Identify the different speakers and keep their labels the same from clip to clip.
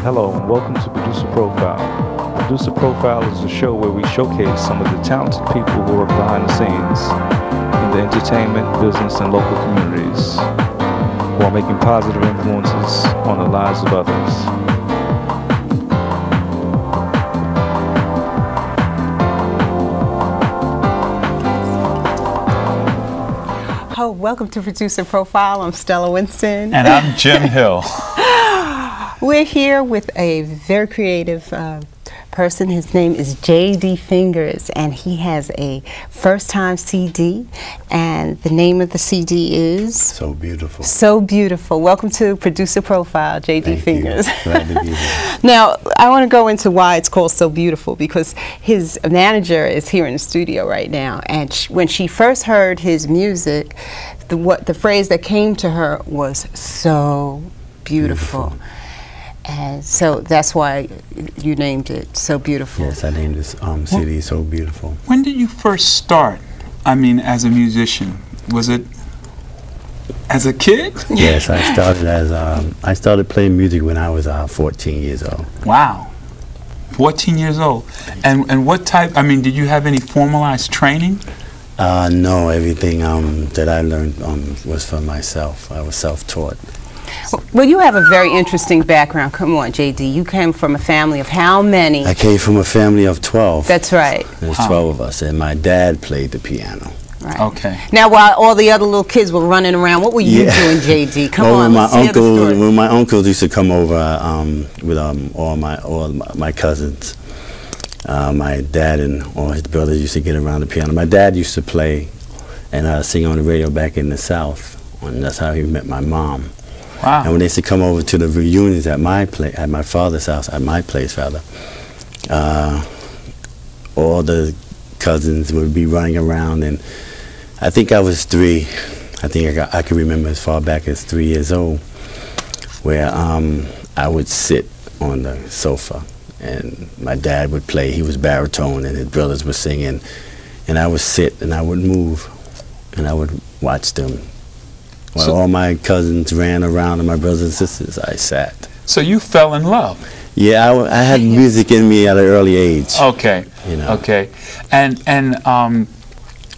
Speaker 1: Hello and welcome to Producer Profile. Producer Profile is a show where we showcase some of the talented people who work behind the scenes in the entertainment, business, and local communities while making positive influences on the lives of others.
Speaker 2: Oh, welcome to Producer Profile. I'm Stella Winston.
Speaker 3: And I'm Jim Hill.
Speaker 2: We're here with a very creative person. His name is J.D. Fingers, and he has a first-time CD, and the name of the CD is?
Speaker 4: So Beautiful.
Speaker 2: So Beautiful. Welcome to Producer Profile, J.D. Fingers.
Speaker 4: Glad to be here.
Speaker 2: Now, I want to go into why it's called So Beautiful, because his manager is here in the studio right now, and when she first heard his music, the phrase that came to her was so beautiful. And so that's why you named it So Beautiful.
Speaker 4: Yes, I named this CD So Beautiful.
Speaker 3: When did you first start, as a musician? Was it as a kid?
Speaker 4: Yes, I started playing music when I was 14 years old.
Speaker 3: Wow. 14 years old. And what type, did you have any formalized training?
Speaker 4: No, everything that I learned was for myself. I was self-taught.
Speaker 2: Well, you have a very interesting background. Come on, J.D. You came from a family of how many?
Speaker 4: I came from a family of 12.
Speaker 2: That's right.
Speaker 4: There's 12 of us, and my dad played the piano.
Speaker 2: Right.
Speaker 3: Okay.
Speaker 2: Now, while all the other little kids were running around, what were you doing, J.D.? Come on, let's hear the story.
Speaker 4: When my uncles used to come over with all my cousins, my dad and all his brothers used to get around the piano. My dad used to play and sing on the radio back in the South, and that's how he met my mom.
Speaker 3: Wow.
Speaker 4: And when they used to come over to the reunions at my father's house, at my place rather, all the cousins would be running around, and I think I was 3. I think I can remember as far back as 3 years old, where I would sit on the sofa, and my dad would play. He was baritone, and his brothers were singing, and I would sit and I would move, and I would watch them. While all my cousins ran around and my brothers and sisters, I sat.
Speaker 3: So you fell in love?
Speaker 4: Yeah, I had music in me at an early age.
Speaker 3: Okay.
Speaker 4: You know.
Speaker 3: Okay. And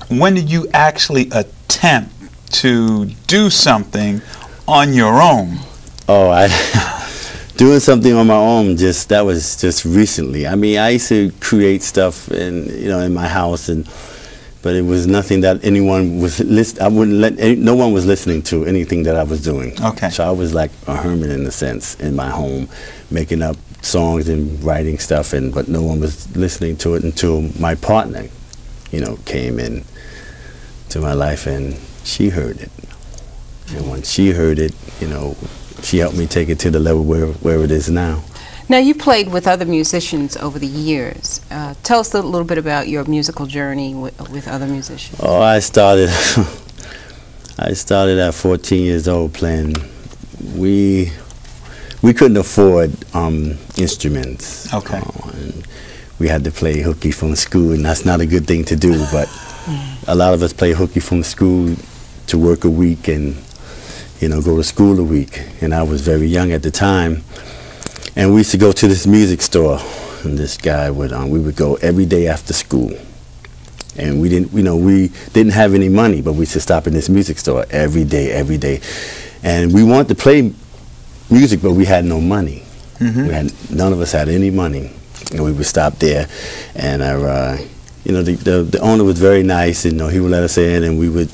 Speaker 3: when did you actually attempt to do something on your own?
Speaker 4: Oh, doing something on my own. That was just recently. I used to create stuff in my house, but it was nothing that anyone was no one was listening to anything that I was doing.
Speaker 3: Okay.
Speaker 4: So I was like a hermit in a sense in my home, making up songs and writing stuff, but no one was listening to it until my partner, came in to my life, and she heard it. And when she heard it, she helped me take it to the level where it is now.
Speaker 2: Now, you played with other musicians over the years. Tell us a little bit about your musical journey with other musicians.
Speaker 4: Oh, I started at 14 years old playing. We couldn't afford instruments.
Speaker 3: Okay.
Speaker 4: And we had to play hooky from school, and that's not a good thing to do, but a lot of us play hooky from school to work a week and go to school a week. And I was very young at the time. And we used to go to this music store, and this guy we would go every day after school. And we didn't have any money, but we used to stop in this music store every day. And we wanted to play music, but we had no money.
Speaker 3: Mm-hmm.
Speaker 4: None of us had any money. And we would stop there, and the owner was very nice, and he would let us in, and we would,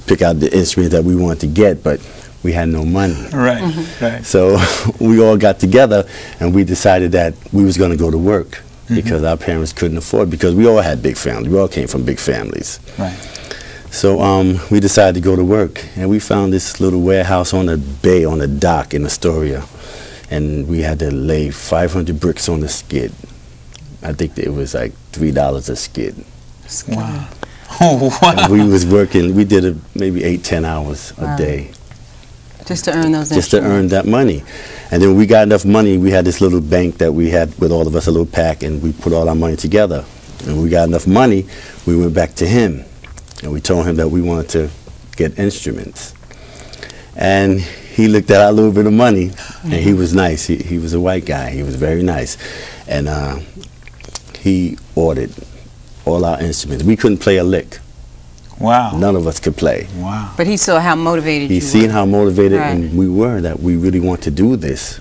Speaker 4: pick out the instruments that we wanted to get, but we had no money.
Speaker 3: Right, right.
Speaker 4: So we all got together, and we decided that we was going to go to work because our parents couldn't afford, because we all had big families. We all came from big families.
Speaker 3: Right.
Speaker 4: So we decided to go to work, and we found this little warehouse on the bay, on the dock in Astoria, and we had to lay 500 bricks on the skid. I think it was like $3 a skid.
Speaker 3: Wow. Oh, wow.
Speaker 4: And we was working, we did maybe 8-10 hours a day.
Speaker 2: Just to earn those
Speaker 4: Just to earn that money. And then when we got enough money, we had this little bank that we had with all of us, a little pack, and we put all our money together. And when we got enough money, we went back to him, and we told him that we wanted to get instruments. And he looked at our little bit of money, and he was nice. He was a white guy. He was very nice, and he ordered all our instruments. We couldn't play a lick.
Speaker 3: Wow.
Speaker 4: None of us could play.
Speaker 3: Wow.
Speaker 2: But he saw how motivated
Speaker 4: He
Speaker 2: you
Speaker 4: seen
Speaker 2: were.
Speaker 4: how motivated
Speaker 2: Right.
Speaker 4: and we were, that we really want to do this,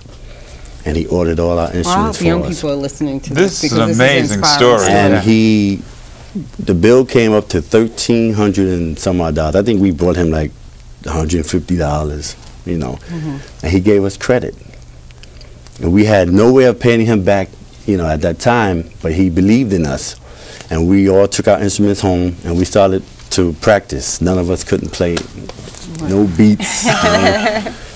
Speaker 4: and he ordered all our
Speaker 2: Well, I
Speaker 4: instruments
Speaker 2: hope young
Speaker 4: for us.
Speaker 2: people are listening to
Speaker 3: This
Speaker 2: this.
Speaker 3: is an
Speaker 2: because
Speaker 3: amazing
Speaker 2: inspiring.
Speaker 3: story.
Speaker 4: And
Speaker 3: Yeah.
Speaker 4: the bill came up to $1,300 and some odd dollars. I think we brought him like $150, you know, and he gave us credit. And we had no way of paying him back, you know, at that time, but he believed in us. And we all took our instruments home and we started to practice. None of us couldn't play no beats.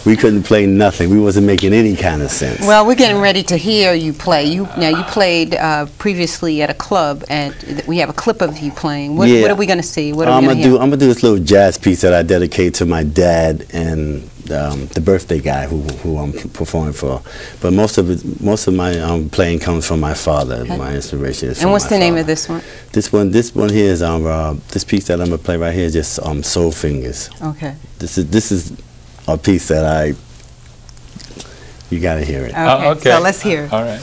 Speaker 4: We couldn't play nothing. We wasn't making any kind of sense.
Speaker 2: Well, we're getting ready to hear you play. Now, you played previously at a club, and we have a clip of you playing. What are we going to see? What are we going to hear?
Speaker 4: I'm gonna do this little jazz piece that I dedicate to my dad and the birthday guy who I'm performing for. But most of my playing comes from my father.
Speaker 2: Okay.
Speaker 4: My inspiration is.
Speaker 2: And what's the name of this one?
Speaker 4: This one here is this piece that I'm gonna play right here is just Soul Fingers.
Speaker 2: Okay.
Speaker 4: This is a piece that you gotta hear it.
Speaker 2: Okay.
Speaker 3: Okay.
Speaker 2: So let's hear it.
Speaker 3: All right.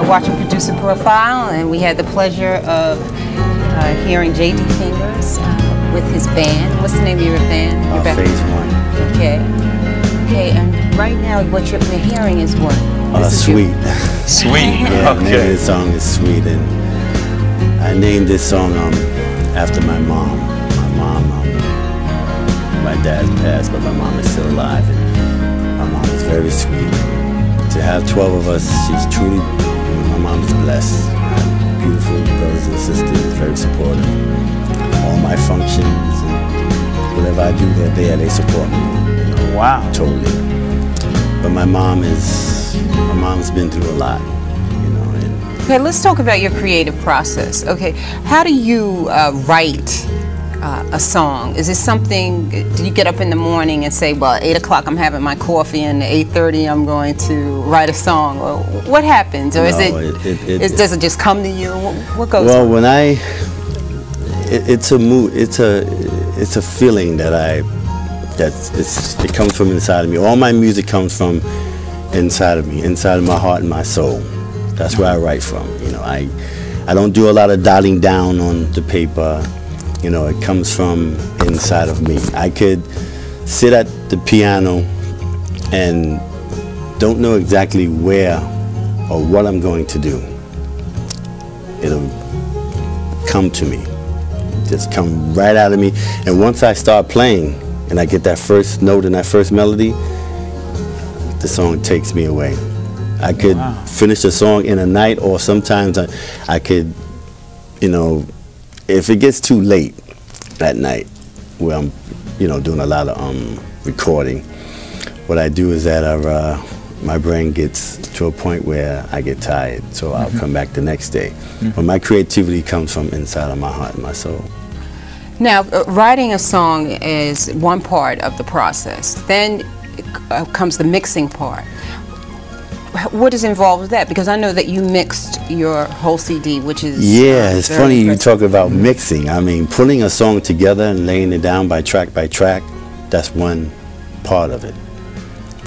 Speaker 2: Watching Producer Profile, and we had the pleasure of hearing J.D. Fingers with his band. What's the name of your band? Your band?
Speaker 4: Phase One.
Speaker 2: Okay, and right now what we're hearing is what?
Speaker 4: Sweet.
Speaker 3: Sweet.
Speaker 4: Yeah, the name of
Speaker 3: Okay.
Speaker 4: this song is Sweet, and I named this song after my mom. My dad passed, but my mom is still alive, and my mom is very sweet. To have 12 of us, she's truly, my mom is blessed. Beautiful brothers and sisters, very supportive. All my functions, and whatever I do, they're there, they support me. You know,
Speaker 3: Wow.
Speaker 4: totally. But my mom's been through a lot, you know. And
Speaker 2: Okay, let's talk about your creative process. Okay, how do you write a song? Is this something, do you get up in the morning and say, well, at 8 o'clock I'm having my coffee and at 8:30 I'm going to write a song? Or what happens? Or
Speaker 4: No,
Speaker 2: does it just come to you? What goes
Speaker 4: well,
Speaker 2: on?
Speaker 4: when it's a mood, it's a feeling that it comes from inside of me. All my music comes from inside of me, inside of my heart and my soul. That's where I write from. You know, I don't do a lot of dotting down on the paper. You know, it comes from inside of me. I could sit at the piano and don't know exactly where or what I'm going to do. It'll come to me, just come right out of me. And once I start playing and I get that first note and that first melody, the song takes me away. I could finish a song in a night, or sometimes I could, you know, if it gets too late that night where I'm, you know, doing a lot of recording, what I do is that my brain gets to a point where I get tired, so I'll come back the next day. But my creativity comes from inside of my heart and my soul.
Speaker 2: Now, writing a song is one part of the process. Then comes the mixing part. What is involved with that? Because I know that you mixed your whole CD, which is
Speaker 4: it's funny you talk about mixing. I mean, putting a song together and laying it down by track, that's one part of it.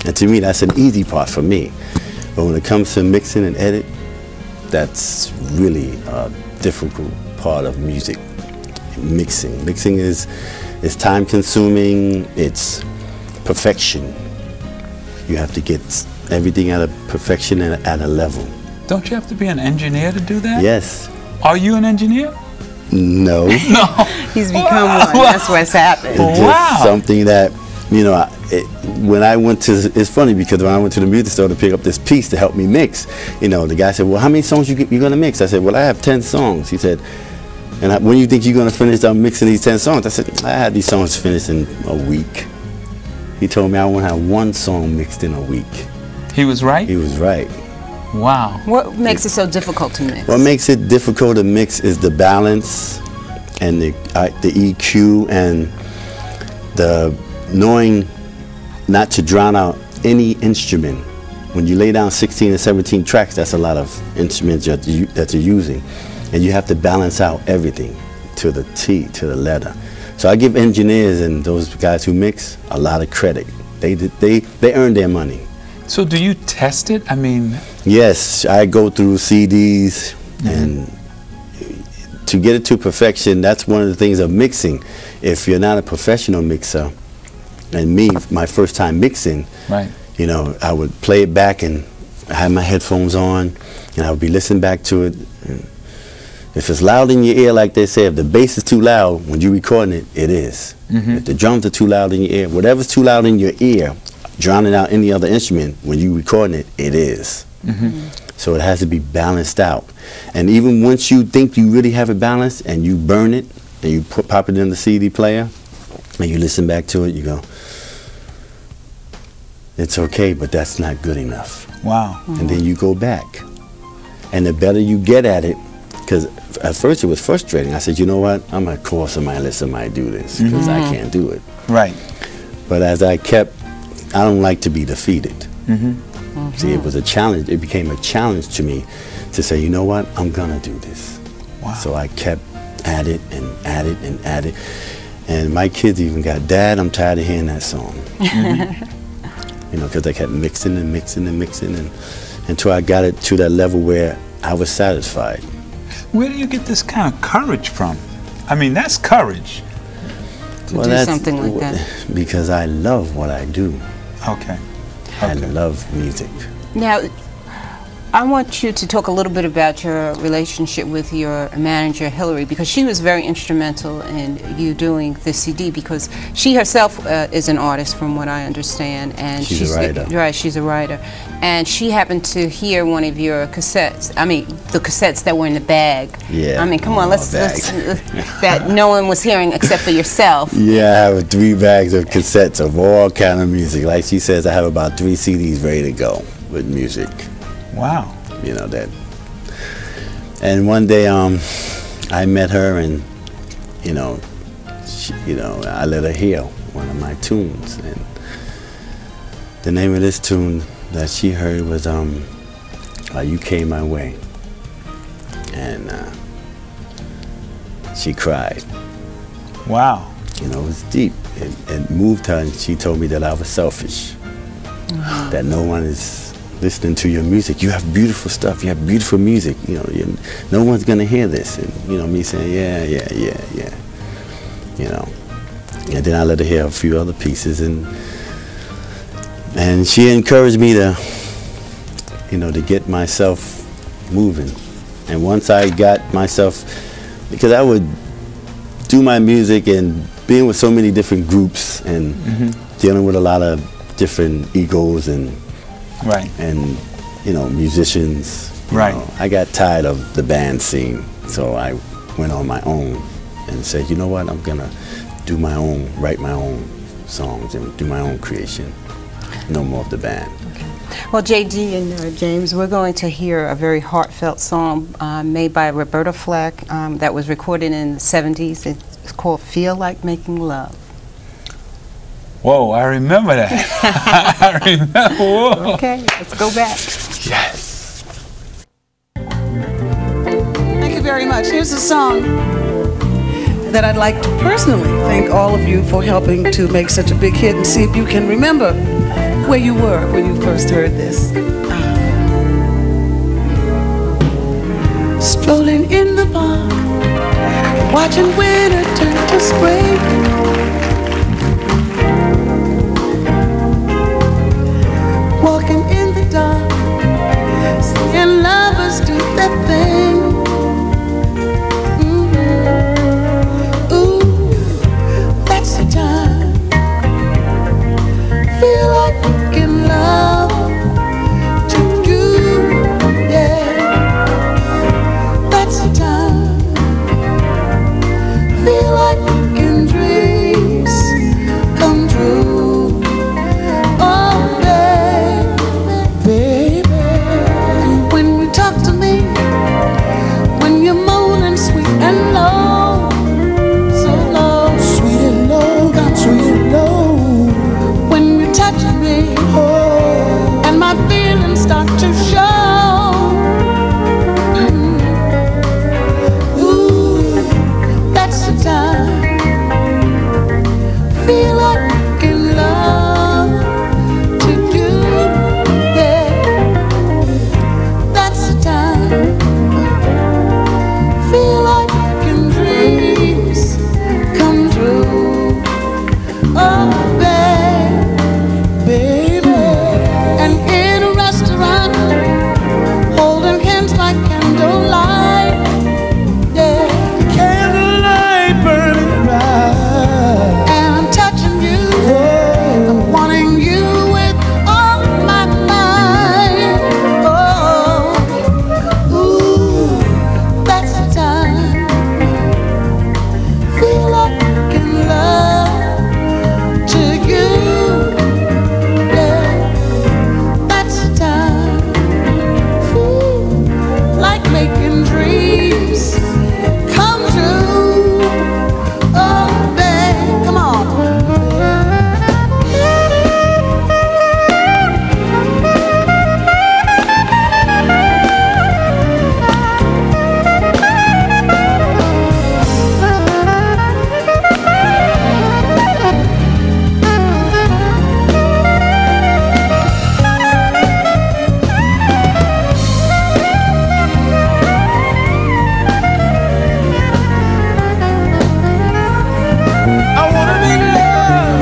Speaker 4: And to me, that's an easy part for me. But when it comes to mixing and edit, that's really a difficult part of music. Mixing is time consuming, it's perfection. You have to get everything at a perfection and at a level.
Speaker 3: Don't you have to be an engineer to do that?
Speaker 4: Yes.
Speaker 3: Are you an engineer?
Speaker 4: No.
Speaker 3: No.
Speaker 2: He's become one. That's what's happened.
Speaker 4: It's just something that, you know, when I went to, it's funny because when I went to the music store to pick up this piece to help me mix, you know, the guy said, well, how many songs you going to mix? I said, well, I have 10 songs. He said, and when do you think you're going to finish mixing these 10 songs? I said, I had these songs finished in a week. He told me I want to have one song mixed in a week.
Speaker 3: He was right?
Speaker 4: He was right.
Speaker 3: Wow.
Speaker 2: What makes it so difficult to mix?
Speaker 4: What makes it difficult to mix is the balance and the EQ and the knowing not to drown out any instrument. When you lay down 16 or 17 tracks, that's a lot of instruments that you're using. And you have to balance out everything to the T, to the letter. So I give engineers and those guys who mix a lot of credit. They earn their money.
Speaker 3: So do you test it? I mean...
Speaker 4: Yes, I go through CDs and to get it to perfection, that's one of the things of mixing. If you're not a professional mixer, and me, my first time mixing, you know, I would play it back and I had my headphones on and I would be listening back to it. And if it's loud in your ear, like they say, if the bass is too loud, when you're recording it, it is. If the drums are too loud in your ear, whatever's too loud in your ear, drowning out any other instrument, when you're recording it, it is. So it has to be balanced out. And even once you think you really have it balanced and you burn it and you pop it in the CD player and you listen back to it, you go, it's okay, but that's not good enough.
Speaker 3: Wow.
Speaker 4: And then you go back. And the better you get at it, because at first it was frustrating. I said, you know what, I'm going to call somebody, let somebody do this, because I can't do it.
Speaker 3: Right.
Speaker 4: But as I kept, I don't like to be defeated. See, it was a challenge. It became a challenge to me to say, you know what, I'm going to do this.
Speaker 3: Wow.
Speaker 4: So I kept at it and at it and at it. And my kids even got, Dad, I'm tired of hearing that song. You know, because I kept mixing and mixing and mixing and until I got it to that level where I was satisfied.
Speaker 3: Where do you get this kind of courage from? I mean, that's courage.
Speaker 2: To do something like that.
Speaker 4: Because I love what I do.
Speaker 3: Okay.
Speaker 4: I love music.
Speaker 2: Now, I want you to talk a little bit about your relationship with your manager, Hillary, because she was very instrumental in you doing this CD, because she herself is an artist, from what I understand, and
Speaker 4: she's a writer.
Speaker 2: Right, she's a writer. And she happened to hear one of your cassettes. I mean, the cassettes that were in the bag.
Speaker 4: Yeah.
Speaker 2: I mean, come on, let's that no one was hearing except for yourself.
Speaker 4: Yeah, I have 3 bags of cassettes of all kind of music. Like she says, I have about 3 CDs ready to go with music.
Speaker 3: Wow.
Speaker 4: You know that. And one day, I met her, and you know, I let her hear one of my tunes, and the name of this tune that she heard was "You Came My Way," and she cried.
Speaker 3: Wow.
Speaker 4: You know, it was deep. It moved her, and she told me that I was selfish, that no one is listening to your music. You have beautiful stuff. You have beautiful music. You know, no one's gonna hear this. And you know, me saying, yeah. You know, and then I let her hear a few other pieces, and she encouraged me to, you know, to get myself moving. And once I got myself, because I would do my music and being with so many different groups and dealing with a lot of different egos and and you know, musicians. You know, I got tired of the band scene, so I went on my own and said, you know what, I'm gonna do my own, write my own songs and do my own creation. No more of the band.
Speaker 2: Well, J.D. and James, we're going to hear a very heartfelt song made by Roberta Flack that was recorded in the 70s. It's called Feel Like Making Love.
Speaker 3: Whoa, I remember that. I remember. Whoa.
Speaker 2: Okay, let's go back.
Speaker 3: Yes.
Speaker 5: Thank you very much. Here's a song that I'd like to personally thank all of you for helping to make such a big hit, and see if you can remember where you were when you first heard this. Strolling in the park, watching winter turn to spring. Walking in the dark, seeing lovers do their thing. Ooh, that's the time. Feel like making love to you, yeah. That's the time. Feel like making dreams come true. Oh, baby, when you talk to me, when you're moaning sweet and low, so low, sweet and low, got sweet and low. When you touch me, oh, and my feelings start to show. Ooh, that's the time. Feel like making love to you, yeah. That's the time. Feel like making dreams come true. Oh, baby. And in a restaurant, holding hands like candlelight, yeah. Candlelight burning bright. And I'm touching you, I'm wanting you with all my mind. Oh, ooh, that's the time. Feel like making love to you, yeah. That's the time. Feel like making dreams come true. Oh, babe, come on. I wanna make love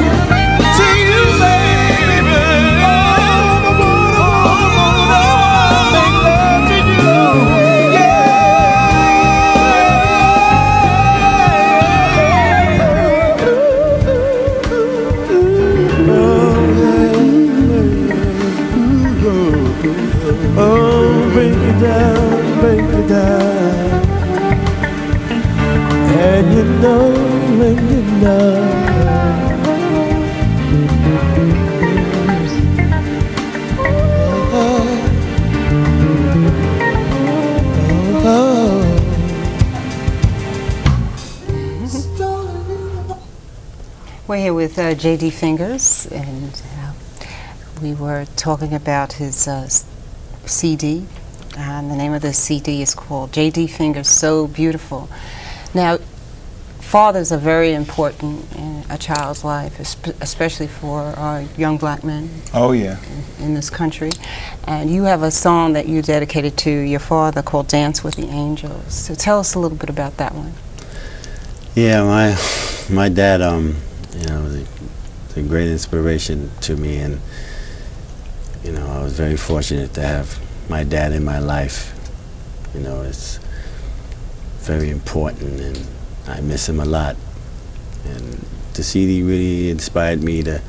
Speaker 5: to you, baby. I wanna make love to you, yeah. Oh, break it down, break it down. And you know when you know.
Speaker 2: We're here with J.D. Fingers, and we were talking about his CD. And the name of the CD is called J.D. Fingers, So Beautiful. Now, fathers are very important in a child's life, especially for young black men.
Speaker 3: Oh, yeah.
Speaker 2: In this country. And you have a song that you dedicated to your father called Dance with the Angels. So tell us a little bit about that one.
Speaker 4: Yeah, my dad, you know, was a great inspiration to me, and you know, I was very fortunate to have my dad in my life. You know, it's very important, and I miss him a lot. And the CD really inspired me to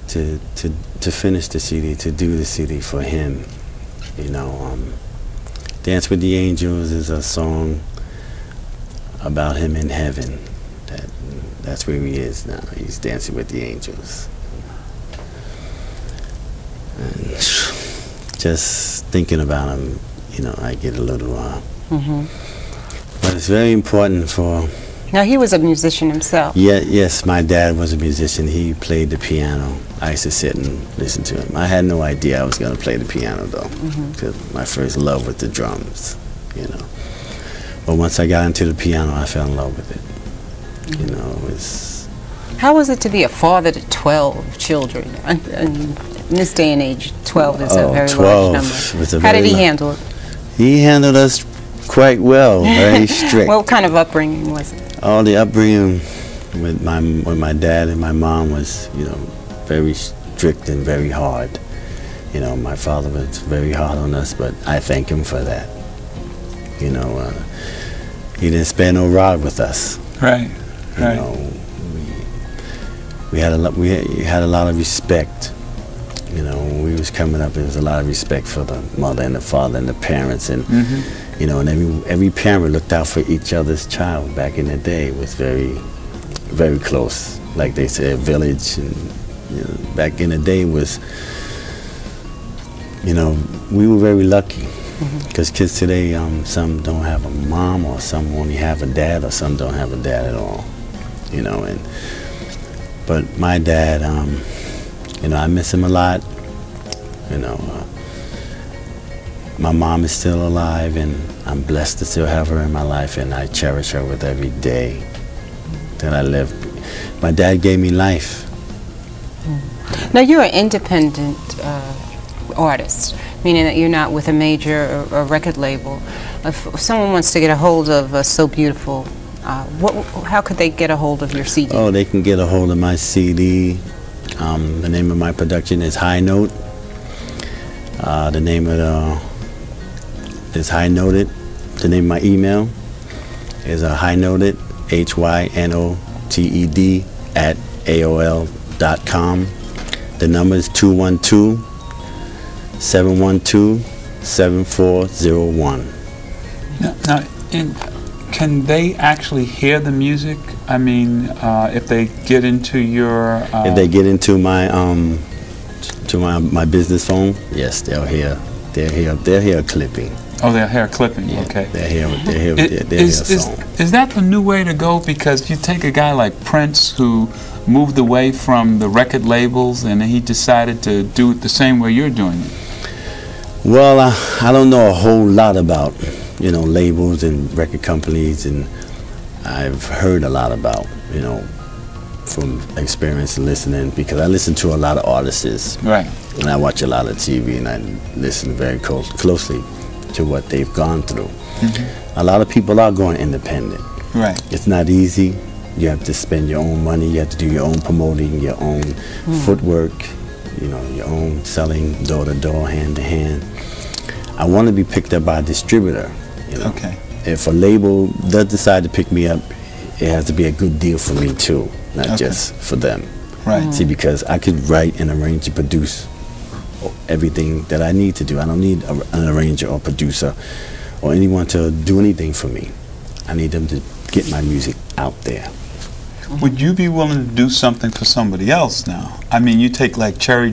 Speaker 4: finish the CD, to do the CD for him. You know, Dance with the Angels is a song about him in heaven. That's where he is now. He's dancing with the angels. And just thinking about him, you know, I get a little, but it's very important for...
Speaker 2: Now, he was a musician himself.
Speaker 4: Yeah, yes, my dad was a musician. He played the piano. I used to sit and listen to him. I had no idea I was going to play the piano, though, because my first love was the drums, you know. But once I got into the piano, I fell in love with it. You know, it was...
Speaker 2: How was it to be a father to 12 children? And in this day and age, 12 is a very large number. How did he handle it?
Speaker 4: He handled us quite well, very strict.
Speaker 2: What kind of upbringing was it?
Speaker 4: All the upbringing with my dad and my mom was, you know, very strict and very hard. You know, my father was very hard on us, but I thank him for that. You know, he didn't spare no rod with us.
Speaker 3: Right.
Speaker 4: You know, we had a lot of respect. You know, when we was coming up, there was a lot of respect for the mother and the father and the parents, and you know, and every parent looked out for each other's child. Back in the day, it was very, very close. Like they said, village, and you know, back in the day was, you know, we were very lucky. Because kids today, some don't have a mom, or some only have a dad, or some don't have a dad at all. You know, but my dad, you know, I miss him a lot. You know, my mom is still alive, and I'm blessed to still have her in my life, and I cherish her with every day that I live. My dad gave me life.
Speaker 2: Now, you're an independent artist, meaning that you're not with a major or record label. If someone wants to get a hold of So Beautiful, how could they get a hold of your CD?
Speaker 4: Oh, they can get a hold of my CD. The name of my production is High Note. The name of is High Noted. The name of my email is High Noted, HYNOTED @AOL.com. The number is 212-712-7401.
Speaker 3: Now, can they actually hear the music? I mean, if they get into your...
Speaker 4: if they get into my my business phone, yes, they'll hear a clipping.
Speaker 3: Oh, they'll hear a clipping.
Speaker 4: Yeah,
Speaker 3: Okay.
Speaker 4: They'll hear a song.
Speaker 3: Is that the new way to go? Because you take a guy like Prince, who moved away from the record labels, and he decided to do it the same way you're doing it.
Speaker 4: Well, I don't know a whole lot about, you know, labels and record companies, and I've heard a lot about, you know, from experience and listening, because I listen to a lot of artists.
Speaker 3: Right.
Speaker 4: And I watch a lot of TV, and I listen very closely to what they've gone through. A lot of people are going independent.
Speaker 3: Right.
Speaker 4: It's not easy. You have to spend your own money. You have to do your own promoting, your own footwork, you know, your own selling door to door, hand to hand. I want to be picked up by a distributor. You know?
Speaker 3: Okay.
Speaker 4: If a label does decide to pick me up, it has to be a good deal for me too, not just for them.
Speaker 3: Right.
Speaker 4: See, because I could write and arrange and produce everything that I need to do. I don't need an arranger or producer or anyone to do anything for me. I need them to get my music out there.
Speaker 3: Would you be willing to do something for somebody else now? I mean, you take like Terry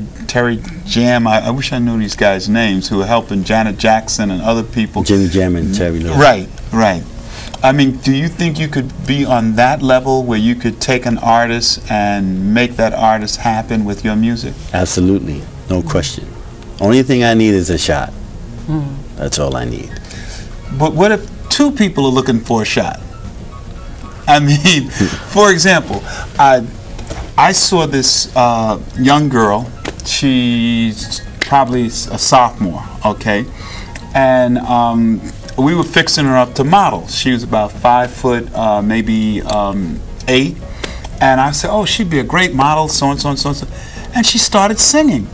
Speaker 3: Jam. I wish I knew these guys' names, who are helping Janet Jackson and other people.
Speaker 4: Jimmy Jam and Terry Lewis.
Speaker 3: Right, right. I mean, do you think you could be on that level where you could take an artist and make that artist happen with your music?
Speaker 4: Absolutely, no question. Only thing I need is a shot. That's all I need.
Speaker 3: But what if two people are looking for a shot? I mean, for example, I saw this young girl. She's probably a sophomore, okay? And we were fixing her up to model. She was about 5 foot, maybe 8. And I said, oh, she'd be a great model, so-and-so and so-and-so. And she started singing.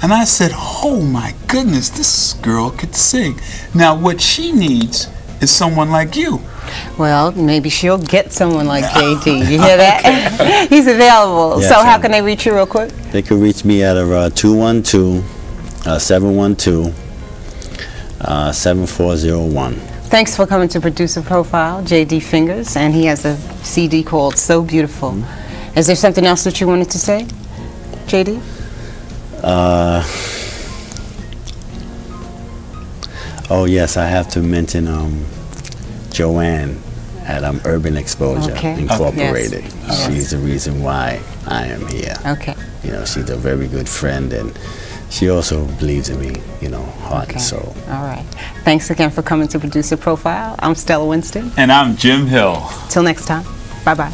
Speaker 3: And I said, oh my goodness, this girl could sing. Now what she needs is someone like you.
Speaker 2: Well, maybe she'll get someone like JD. You hear that? He's available.
Speaker 4: Yes,
Speaker 2: so how can they reach you real quick?
Speaker 4: They can reach me at 212-712-7401.
Speaker 2: Thanks for coming to Producer Profile, JD Fingers, and he has a CD called So Beautiful. Is there something else that you wanted to say, JD?
Speaker 4: Oh yes, I have to mention Joanne at Urban Exposure Incorporated.
Speaker 2: Yes.
Speaker 4: She's the reason why I am here.
Speaker 2: Okay.
Speaker 4: You know, she's a very good friend, and she also believes in me, you know, heart and soul.
Speaker 2: All right. Thanks again for coming to Producer Profile. I'm Stella Winston.
Speaker 3: And I'm Jim Hill.
Speaker 2: Till next time. Bye-bye.